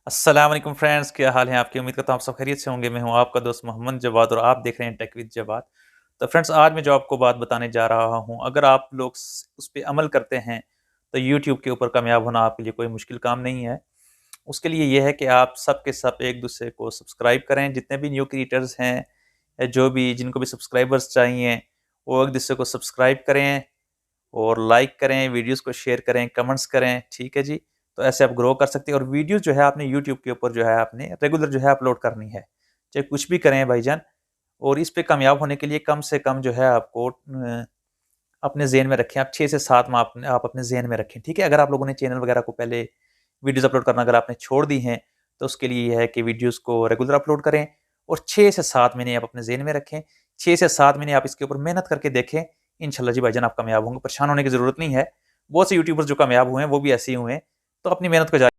अस्सलाम वालेकुम फ्रेंड्स, क्या हाल है आपके? उम्मीद करता हूँ आप सब खैरियत से होंगे। मैं हूँ आपका दोस्त मोहम्मद जवाद और आप देख रहे हैं टेक विद जवाद। तो फ्रेंड्स, आज मैं जो आपको बात बताने जा रहा हूँ, अगर आप लोग उस पे अमल करते हैं तो यूट्यूब के ऊपर कामयाब होना आपके लिए कोई मुश्किल काम नहीं है। उसके लिए ये है कि आप सब के सब एक दूसरे को सब्सक्राइब करें। जितने भी न्यू क्रिएटर्स हैं या जो भी जिनको भी सब्सक्राइबर्स चाहिए, वो एक दूसरे को सब्सक्राइब करें और लाइक करें, वीडियोज़ को शेयर करें, कमेंट्स करें, ठीक है जी? तो ऐसे आप ग्रो कर सकते हैं और वीडियोज़ जो है आपने यूट्यूब के ऊपर जो है आपने रेगुलर जो है अपलोड करनी है। चाहे कुछ भी करें भाईजान। और इस पे कामयाब होने के लिए कम से कम जो है आपको अपने ज़हन में रखें, आप 6 से 7 माह आप अपने ज़हन में रखें, ठीक है? अगर आप लोगों ने चैनल वगैरह को पहले वीडियोज़ अपलोड करना अगर आपने छोड़ दी हैं, तो उसके लिए ये है कि वीडियोज़ को रेगुलर अपलोड करें और 6 से 7 महीने आप अपने ज़हन में रखें। 6 से 7 महीने आप इसके ऊपर मेहनत करके देखें, इंशाल्लाह जी भाईजान आप कामयाब होंगे, परेशान होने की ज़रूरत नहीं है। बहुत से यूट्यूबर्स जो कामयाब हुए हैं, वो भी ऐसे ही हुए हैं। तो अपनी मेहनत को जारी